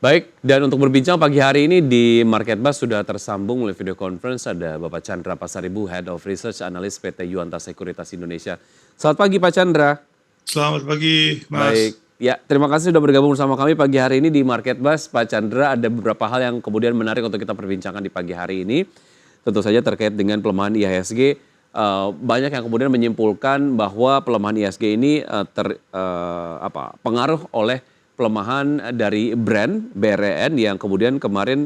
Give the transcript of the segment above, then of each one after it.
Baik, dan untuk berbincang pagi hari ini di Market Bus sudah tersambung melalui video conference ada Bapak Chandra Pasaribu, Head of Research Analyst PT Yuanta Sekuritas Indonesia. Selamat pagi Pak Chandra. Selamat pagi, Baik, Mas. ya terima kasih sudah bergabung bersama kami pagi hari ini di Market Bus. Pak Chandra, ada beberapa hal yang kemudian menarik untuk kita perbincangkan di pagi hari ini. Tentu saja terkait dengan pelemahan IHSG. Banyak yang kemudian menyimpulkan bahwa pelemahan IHSG ini pengaruh oleh pelemahan dari brand BRN yang kemudian kemarin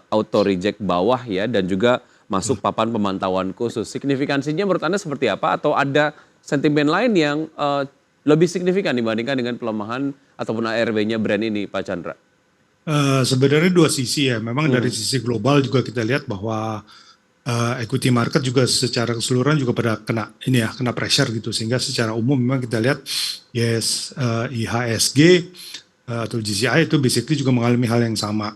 auto reject bawah ya dan juga masuk papan pemantauan khusus. Signifikansinya menurut Anda seperti apa atau ada sentimen lain yang lebih signifikan dibandingkan dengan pelemahan ataupun ARB-nya brand ini Pak Chandra? Sebenarnya dua sisi ya. Memang dari Hmm. sisi global juga kita lihat bahwa equity market juga secara keseluruhan juga pada kena pressure gitu. Sehingga secara umum memang kita lihat IHSG atau GCI itu basically juga mengalami hal yang sama.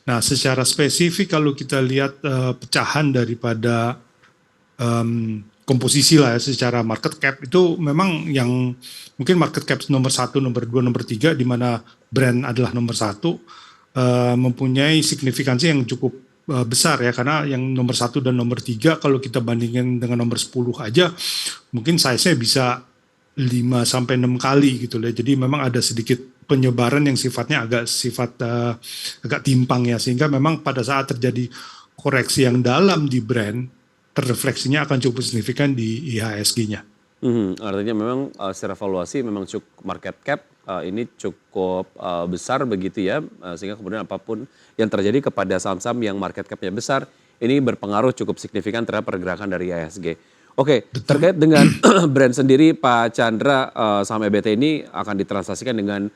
Nah, secara spesifik kalau kita lihat pecahan daripada komposisi lah ya secara market cap itu memang yang mungkin market cap nomor 1, nomor 2, nomor 3 di mana brand adalah nomor 1 mempunyai signifikansi yang cukup besar ya karena yang nomor 1 dan nomor 3 kalau kita bandingin dengan nomor 10 aja mungkin size-nya bisa 5 sampai 6 kali gitu loh. Jadi memang ada sedikit penyebaran yang sifatnya agak timpang ya sehingga memang pada saat terjadi koreksi yang dalam di brand terrefleksinya akan cukup signifikan di IHSG-nya. Artinya memang secara valuasi memang cukup market cap ini cukup besar begitu ya, sehingga kemudian apapun yang terjadi kepada saham-saham yang market cap-nya besar ini berpengaruh cukup signifikan terhadap pergerakan dari IHSG. Oke, Betul. terkait dengan brand sendiri Pak Chandra, saham EBT ini akan ditransaksikan dengan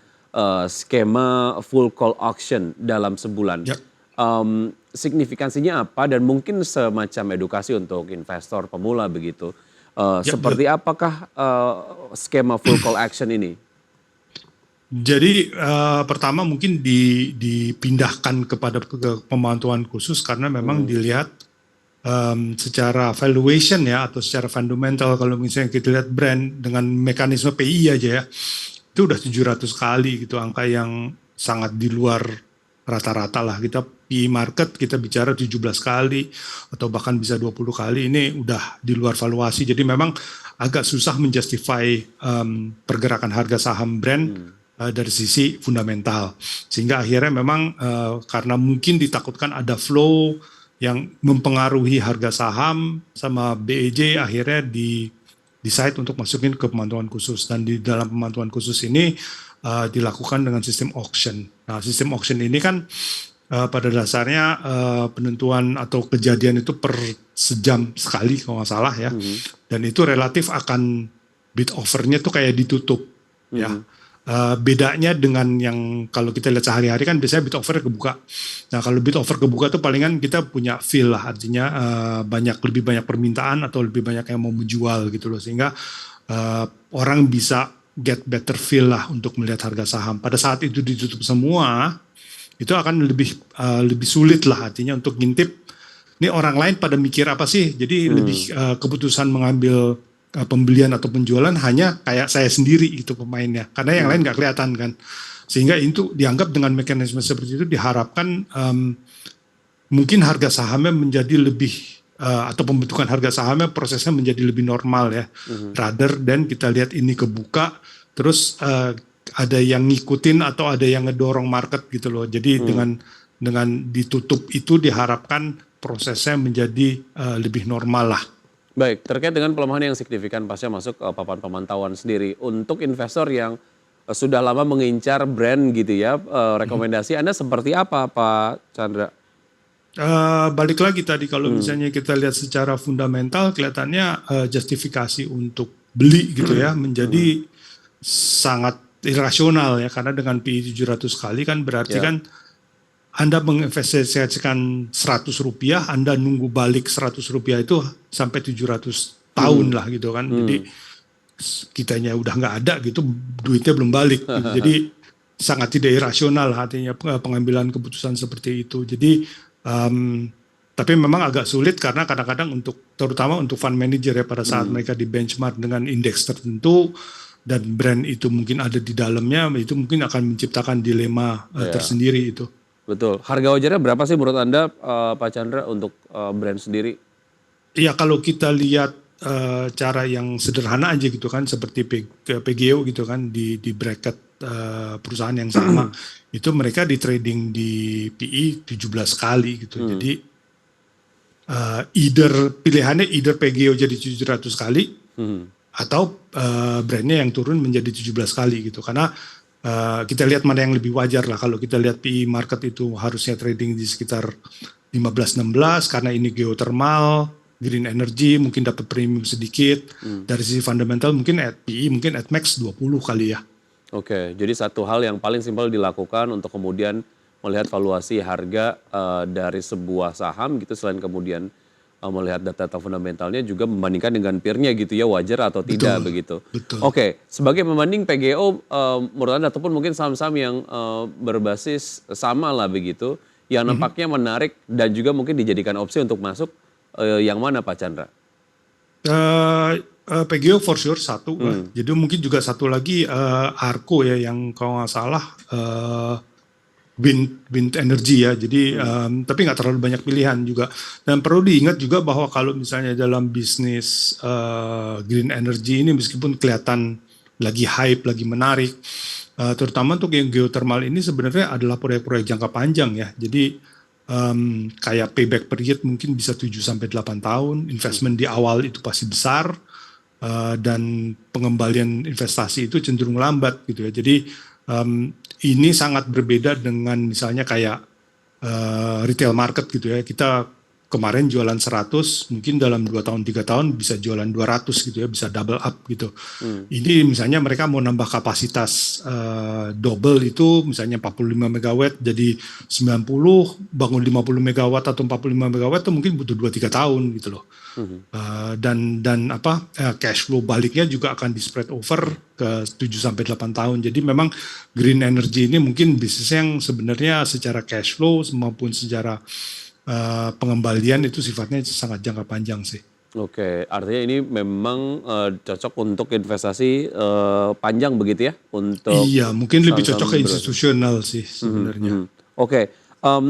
skema full call auction dalam sebulan. Ya, Signifikansinya apa dan mungkin semacam edukasi untuk investor pemula begitu. ya, Seperti apakah skema full call action ini? jadi pertama mungkin dipindahkan kepada pemantauan khusus karena memang dilihat secara valuation ya atau secara fundamental kalau misalnya kita lihat brand dengan mekanisme PI aja ya itu udah 700 kali gitu angka yang sangat di luar rata-rata lah kita PI market kita bicara 17 kali atau bahkan bisa 20 kali ini udah di luar valuasi jadi memang agak susah menjustify pergerakan harga saham brand dari sisi fundamental sehingga akhirnya memang karena mungkin ditakutkan ada flow yang mempengaruhi harga saham sama BEJ akhirnya decide untuk masukin ke pemantauan khusus dan di dalam pemantauan khusus ini dilakukan dengan sistem auction. Nah, sistem auction ini kan pada dasarnya penentuan atau kejadian itu per sejam sekali kalau nggak salah ya. Dan itu relatif akan bid offernya tuh kayak ditutup ya. Bedanya dengan yang kalau kita lihat sehari-hari kan biasanya bid offer kebuka. Nah kalau bid offer kebuka tuh palingan kita punya feel lah artinya lebih banyak permintaan atau lebih banyak yang mau menjual gitu loh sehingga orang bisa get better feel lah untuk melihat harga saham. Pada saat itu ditutup semua itu akan lebih sulit lah artinya untuk ngintip ini orang lain pada mikir apa sih. Jadi lebih keputusan mengambil pembelian atau penjualan hanya kayak saya sendiri itu pemainnya karena yang lain nggak kelihatan kan sehingga itu dianggap dengan mekanisme seperti itu diharapkan mungkin harga sahamnya menjadi lebih atau pembentukan harga sahamnya prosesnya menjadi lebih normal ya rather than kita lihat ini kebuka terus ada yang ngikutin atau ada yang ngedorong market gitu loh jadi dengan ditutup itu diharapkan prosesnya menjadi lebih normal lah. Baik, terkait dengan pelemahan yang signifikan pasca masuk papan pemantauan sendiri. Untuk investor yang sudah lama mengincar brand gitu ya, rekomendasi Anda seperti apa Pak Chandra? Balik lagi tadi kalau misalnya kita lihat secara fundamental kelihatannya justifikasi untuk beli gitu ya menjadi sangat irasional ya karena dengan PI 700 kali kan berarti Ya. kan Anda menginvestasikan 100 rupiah, Anda nunggu balik 100 rupiah itu sampai 700 tahun lah gitu kan. Jadi kitanya udah nggak ada gitu, duitnya belum balik. Gitu. Jadi sangat tidak irasional artinya pengambilan keputusan seperti itu. Jadi tapi memang agak sulit karena kadang-kadang terutama untuk fund manager ya pada saat mereka di benchmark dengan indeks tertentu, dan brand itu mungkin ada di dalamnya, itu mungkin akan menciptakan dilema tersendiri itu. Betul. Harga wajarnya berapa sih menurut Anda, Pak Chandra, untuk brand sendiri? Iya, kalau kita lihat cara yang sederhana aja gitu kan, seperti PGO gitu kan, di bracket perusahaan yang sama, itu mereka di trading di PE 17 kali gitu. Jadi pilihannya either PGO jadi 700 kali, atau brandnya yang turun menjadi 17 kali gitu. Karena kita lihat mana yang lebih wajar lah. Kalau kita lihat PE market itu harusnya trading di sekitar 15-16, karena ini geothermal, green energy, mungkin dapat premium sedikit. Dari sisi fundamental mungkin at PE mungkin at max 20 kali ya. Oke, jadi satu hal yang paling simpel dilakukan untuk kemudian melihat valuasi harga dari sebuah saham gitu, selain kemudian melihat data fundamentalnya, juga membandingkan dengan peer-nya gitu ya, wajar atau tidak begitu. Betul. Oke, sebagai pembanding PGO menurut Anda, ataupun mungkin saham-saham yang berbasis sama lah begitu, yang nampaknya menarik dan juga mungkin dijadikan opsi untuk masuk, yang mana Pak Chandra? PGO for sure satu, jadi mungkin juga satu lagi Arco ya, yang kalau nggak salah wind energy ya, jadi tapi nggak terlalu banyak pilihan juga. Dan perlu diingat juga bahwa kalau misalnya dalam bisnis green energy ini, meskipun kelihatan lagi hype, lagi menarik, terutama untuk yang geothermal ini sebenarnya adalah proyek-proyek jangka panjang ya. Jadi kayak payback period mungkin bisa 7-8 tahun, investment di awal itu pasti besar, dan pengembalian investasi itu cenderung lambat gitu ya. Jadi ini sangat berbeda dengan misalnya kayak retail market gitu ya. Kita kemarin jualan 100, mungkin dalam 2 tahun 3 tahun bisa jualan 200 gitu ya, bisa double up gitu. Ini misalnya mereka mau nambah kapasitas double itu misalnya 45 megawatt jadi 90, bangun 50 megawatt atau 45 megawatt itu mungkin butuh 2-3 tahun gitu loh. Dan cash flow baliknya juga akan di spread over ke 7-8 tahun. Jadi memang green energy ini mungkin bisnis yang sebenarnya secara cash flow maupun secara pengembalian itu sifatnya sangat jangka panjang sih. Oke, artinya ini memang cocok untuk investasi panjang begitu ya? Untuk iya, mungkin lebih cocok ke saham-saham institusional sih sebenarnya. Oke,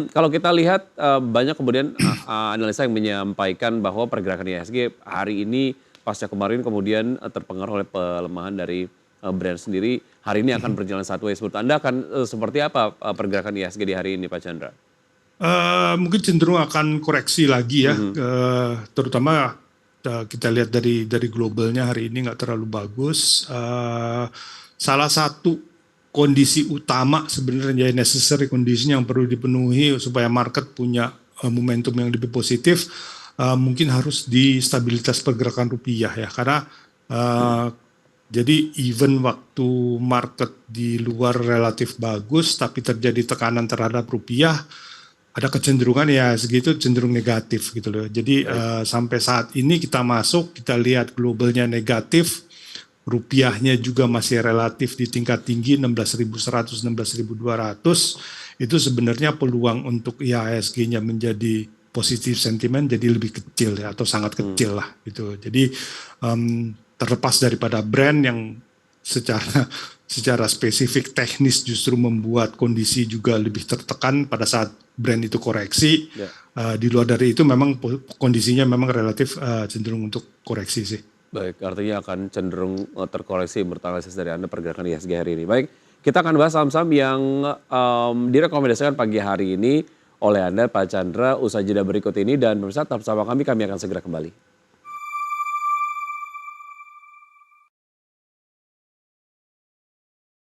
kalau kita lihat banyak kemudian analisa yang menyampaikan bahwa pergerakan IHSG hari ini pasca kemarin kemudian terpengaruh oleh pelemahan dari brand sendiri, hari ini akan berjalan sideways. Menurut Anda akan seperti apa pergerakan IHSG di hari ini, Pak Chandra? Mungkin cenderung akan koreksi lagi ya, terutama kita lihat dari globalnya hari ini nggak terlalu bagus. Salah satu kondisi utama sebenarnya necessary condition yang perlu dipenuhi supaya market punya momentum yang lebih positif, mungkin harus di stabilitas pergerakan rupiah ya, karena jadi even waktu market di luar relatif bagus tapi terjadi tekanan terhadap rupiah, ada kecenderungan ya segitu cenderung negatif gitu loh. Jadi sampai saat ini kita masuk, kita lihat globalnya negatif, rupiahnya juga masih relatif di tingkat tinggi 16.100, 16.200, itu sebenarnya peluang untuk IHSG-nya menjadi positif sentimen jadi lebih kecil ya, atau sangat kecil lah gitu. Jadi terlepas daripada brand yang secara spesifik teknis justru membuat kondisi juga lebih tertekan pada saat brand itu koreksi. Di luar dari itu memang kondisinya memang relatif cenderung untuk koreksi sih. Baik, artinya akan cenderung terkoreksi menurut analisis dari Anda pergerakan IHSG hari ini. Baik, kita akan bahas saham-saham yang direkomendasikan pagi hari ini oleh Anda, Pak Chandra, usai jeda berikut ini. Dan pemirsa tetap bersama kami akan segera kembali.